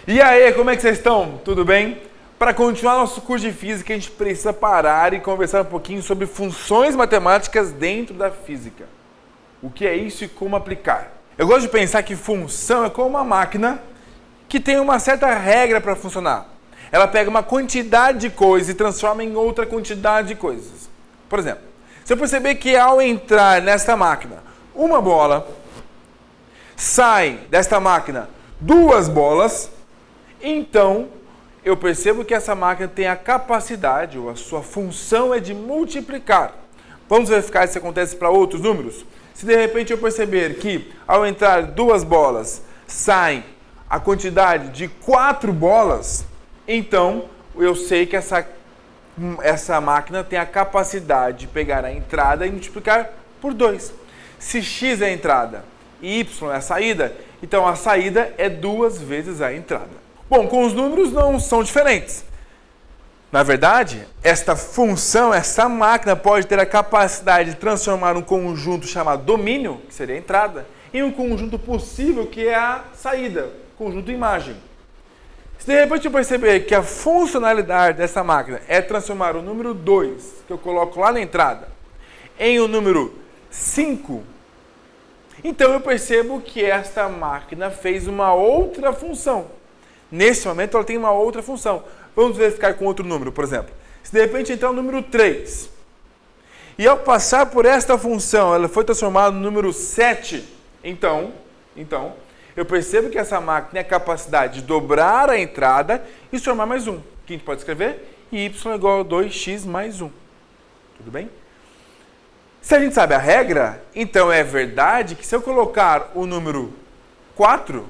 E aí, como é que vocês estão? Tudo bem? Para continuar nosso curso de física, a gente precisa parar e conversar um pouquinho sobre funções matemáticas dentro da física. O que é isso e como aplicar? Eu gosto de pensar que função é como uma máquina que tem uma certa regra para funcionar. Ela pega uma quantidade de coisas e transforma em outra quantidade de coisas. Por exemplo, se eu perceber que ao entrar nesta máquina uma bola, sai desta máquina duas bolas, então eu percebo que essa máquina tem a capacidade, ou a sua função é de multiplicar. Vamos verificar se acontece para outros números? Se de repente eu perceber que ao entrar duas bolas, sai a quantidade de 4 bolas, então eu sei que essa máquina tem a capacidade de pegar a entrada e multiplicar por 2. Se x é a entrada e y é a saída, então a saída é 2 vezes a entrada. Bom, com os números não são diferentes. Na verdade, esta função, essa máquina pode ter a capacidade de transformar um conjunto chamado domínio, que seria a entrada, em um conjunto possível, que é a saída, conjunto imagem. Se de repente eu perceber que a funcionalidade dessa máquina é transformar o número 2, que eu coloco lá na entrada, em o número 5, então eu percebo que esta máquina fez uma outra função. Nesse momento ela tem uma outra função. Vamos verificar com outro número, por exemplo. Se de repente entrar o número 3, e ao passar por esta função ela foi transformada no número 7, então eu percebo que essa máquina tem a capacidade de dobrar a entrada e somar mais 1. Que a gente pode escrever? Y é igual a 2x mais 1. Tudo bem? Se a gente sabe a regra, então é verdade que se eu colocar o número 4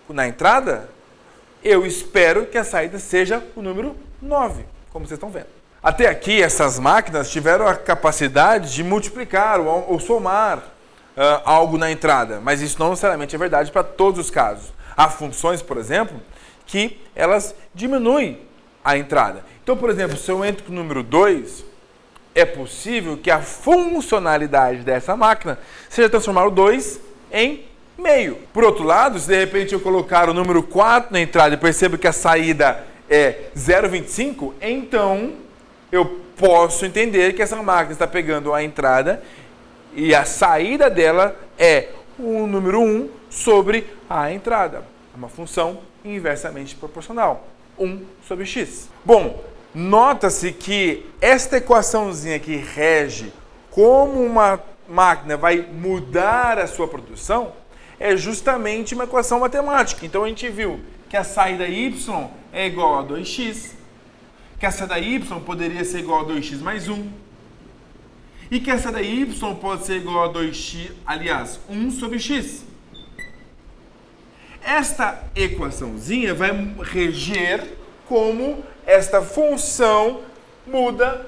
na entrada, eu espero que a saída seja o número 9, como vocês estão vendo. Até aqui, essas máquinas tiveram a capacidade de multiplicar ou somar algo na entrada, mas isso não necessariamente é verdade para todos os casos. Há funções, por exemplo, que elas diminuem a entrada. Então, por exemplo, se eu entro com o número 2, é possível que a funcionalidade dessa máquina seja transformar o 2 em meio. Por outro lado, se de repente eu colocar o número 4 na entrada e percebo que a saída é 0,25, então eu posso entender que essa máquina está pegando a entrada e a saída dela é o número 1 sobre a entrada. É uma função inversamente proporcional. 1 sobre x. Bom, nota-se que esta equaçãozinha que rege como uma máquina vai mudar a sua produção é justamente uma equação matemática. Então a gente viu que a saída y é igual a 2x, que a saída y poderia ser igual a 2x mais 1, e que a saída y pode ser igual a 2x, aliás, 1 sobre x. Esta equaçãozinha vai reger como esta função muda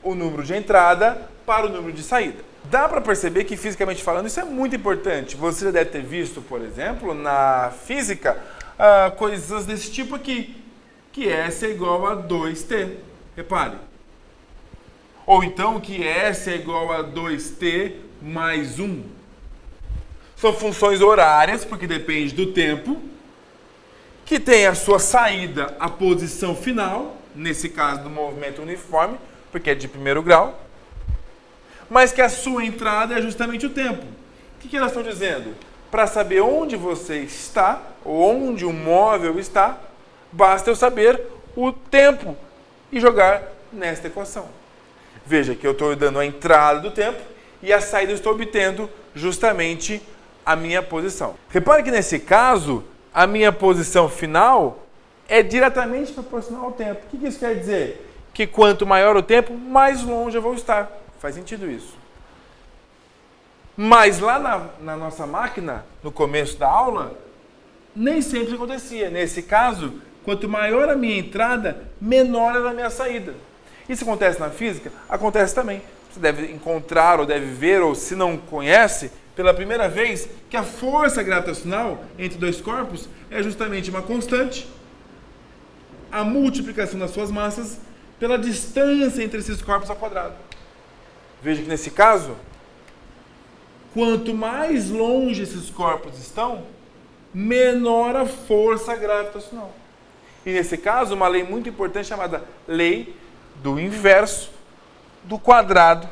o número de entrada para o número de saída. Dá para perceber que, fisicamente falando, isso é muito importante. Você já deve ter visto, por exemplo, na física, coisas desse tipo aqui, que S é igual a 2t. Repare. Ou então que S é igual a 2t mais 1. São funções horárias, porque depende do tempo, que tem a sua saída, a posição final, nesse caso do movimento uniforme, porque é de primeiro grau, mas que a sua entrada é justamente o tempo. O que elas estão dizendo? Para saber onde você está, ou onde o móvel está, basta eu saber o tempo e jogar nesta equação. Veja que eu estou dando a entrada do tempo e a saída eu estou obtendo justamente a minha posição. Repare que nesse caso, a minha posição final é diretamente proporcional ao tempo. O que isso quer dizer? Que quanto maior o tempo, mais longe eu vou estar. Faz sentido isso. Mas lá na nossa máquina, no começo da aula, nem sempre acontecia. Nesse caso, quanto maior a minha entrada, menor era a minha saída. Isso acontece na física? Acontece também. Você deve encontrar, ou deve ver, ou se não conhece, pela primeira vez, que a força gravitacional entre dois corpos é justamente uma constante, a multiplicação das suas massas pela distância entre esses corpos ao quadrado. Veja que nesse caso, quanto mais longe esses corpos estão, menor a força gravitacional. E nesse caso, uma lei muito importante chamada lei do inverso do quadrado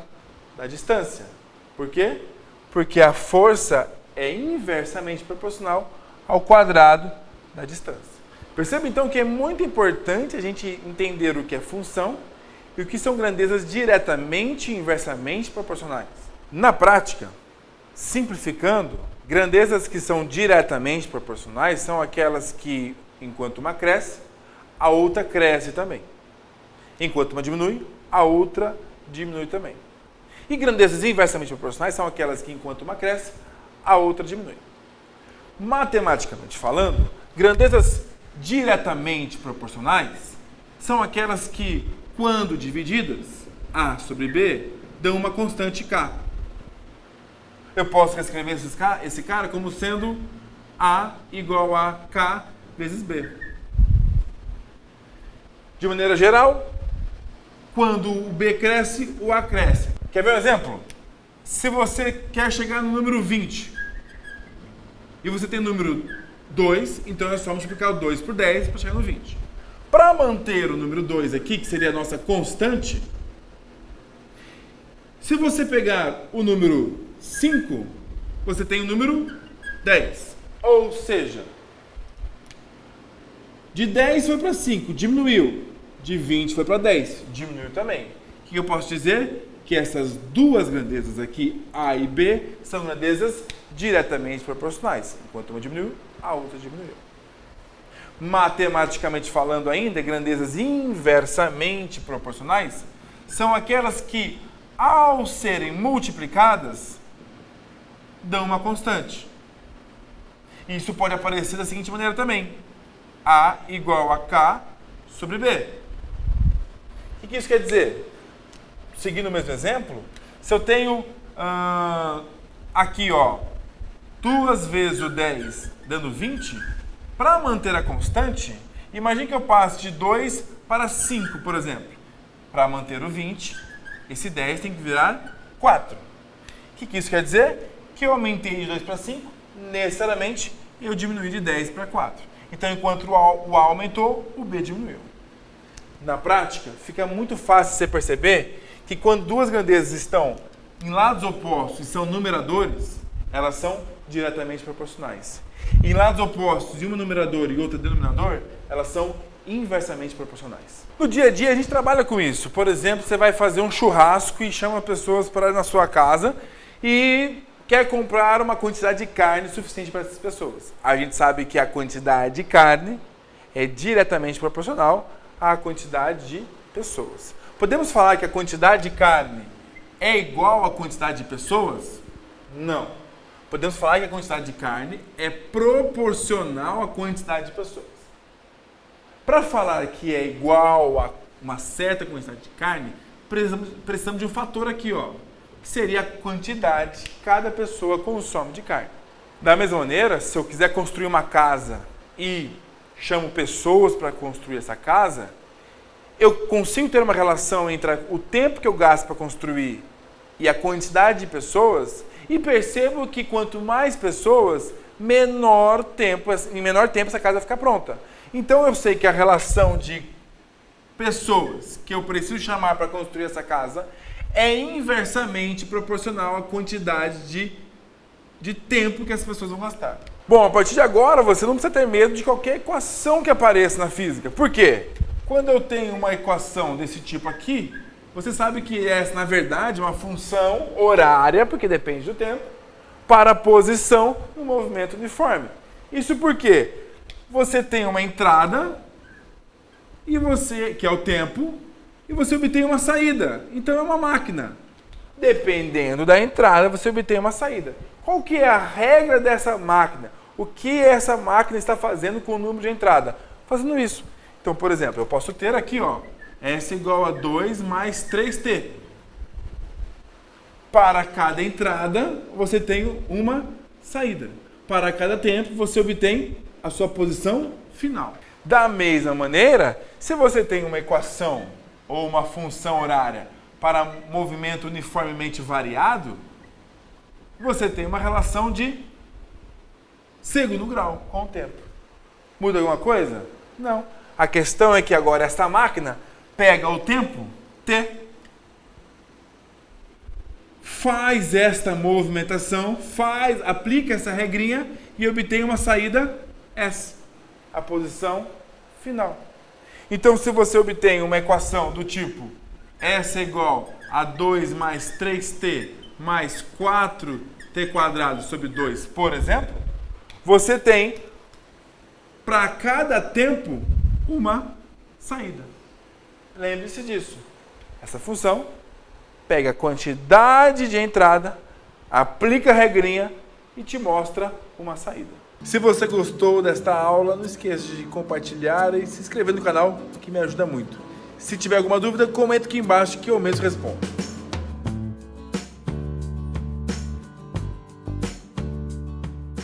da distância. Por quê? Porque a força é inversamente proporcional ao quadrado da distância. Perceba então que é muito importante a gente entender o que é função e o que são grandezas diretamente e inversamente proporcionais. Na prática, simplificando, grandezas que são diretamente proporcionais são aquelas que, enquanto uma cresce, a outra cresce também. Enquanto uma diminui, a outra diminui também. E grandezas inversamente proporcionais são aquelas que, enquanto uma cresce, a outra diminui. Matematicamente falando, grandezas diretamente proporcionais são aquelas que, quando divididas, A sobre B, dão uma constante K. Eu posso reescrever esse cara como sendo A igual a K vezes B. De maneira geral, quando o B cresce, o A cresce. Quer ver um exemplo? Se você quer chegar no número 20 e você tem o número 2, então é só multiplicar o 2 por 10 para chegar no 20. Para manter o número 2 aqui, que seria a nossa constante, se você pegar o número 5, você tem o número 10. Ou seja, de 10 foi para 5, diminuiu. De 20 foi para 10, diminuiu também. O que eu posso dizer? Que essas duas grandezas aqui, A e B, são grandezas diretamente proporcionais. Enquanto uma diminuiu, a outra diminuiu. Matematicamente falando ainda, grandezas inversamente proporcionais são aquelas que, ao serem multiplicadas, dão uma constante. Isso pode aparecer da seguinte maneira também. A igual a K sobre B. O que isso quer dizer? Seguindo o mesmo exemplo, se eu tenho aqui, ó, 2 vezes o 10 dando 20, para manter a constante, imagine que eu passe de 2 para 5, por exemplo. Para manter o 20, esse 10 tem que virar 4. O que isso quer dizer? Que eu aumentei de 2 para 5, necessariamente eu diminui de 10 para 4. Então, enquanto o A aumentou, o B diminuiu. Na prática, fica muito fácil você perceber que quando duas grandezas estão em lados opostos e são numeradores, elas são diretamente proporcionais. Em lados opostos, e uma numerador e outra denominador, elas são inversamente proporcionais. No dia a dia, a gente trabalha com isso. Por exemplo, você vai fazer um churrasco e chama pessoas para ir na sua casa e quer comprar uma quantidade de carne suficiente para essas pessoas. A gente sabe que a quantidade de carne é diretamente proporcional à quantidade de pessoas. Podemos falar que a quantidade de carne é igual à quantidade de pessoas? Não. Podemos falar que a quantidade de carne é proporcional à quantidade de pessoas. Para falar que é igual a uma certa quantidade de carne, precisamos de um fator aqui, ó, que seria a quantidade que cada pessoa consome de carne. Da mesma maneira, se eu quiser construir uma casa e chamo pessoas para construir essa casa, eu consigo ter uma relação entre o tempo que eu gasto para construir e a quantidade de pessoas e percebo que quanto mais pessoas, em menor tempo essa casa vai ficar pronta. Então eu sei que a relação de pessoas que eu preciso chamar para construir essa casa é inversamente proporcional à quantidade de tempo que as pessoas vão gastar. Bom, a partir de agora você não precisa ter medo de qualquer equação que apareça na física. Por quê? Quando eu tenho uma equação desse tipo aqui, você sabe que essa, na verdade, é uma função horária, porque depende do tempo, para a posição no movimento uniforme. Isso porque você tem uma entrada, que é o tempo, e você obtém uma saída. Então é uma máquina. Dependendo da entrada, você obtém uma saída. Qual que é a regra dessa máquina? O que essa máquina está fazendo com o número de entrada? Fazendo isso. Então, por exemplo, eu posso ter aqui, ó, S igual a 2 mais 3t. Para cada entrada, você tem uma saída. Para cada tempo, você obtém a sua posição final. Da mesma maneira, se você tem uma equação ou uma função horária para movimento uniformemente variado, você tem uma relação de segundo grau com o tempo. Muda alguma coisa? Não. A questão é que agora esta máquina pega o tempo t, faz esta movimentação, aplica essa regrinha e obtém uma saída S, a posição final. Então, se você obtém uma equação do tipo S é igual a 2 mais 3t mais 4t quadrado sobre 2, por exemplo, você tem, para cada tempo, uma saída. Lembre-se disso. Essa função pega a quantidade de entrada, aplica a regrinha e te mostra uma saída. Se você gostou desta aula, não esqueça de compartilhar e se inscrever no canal, que me ajuda muito. Se tiver alguma dúvida, comenta aqui embaixo que eu mesmo respondo.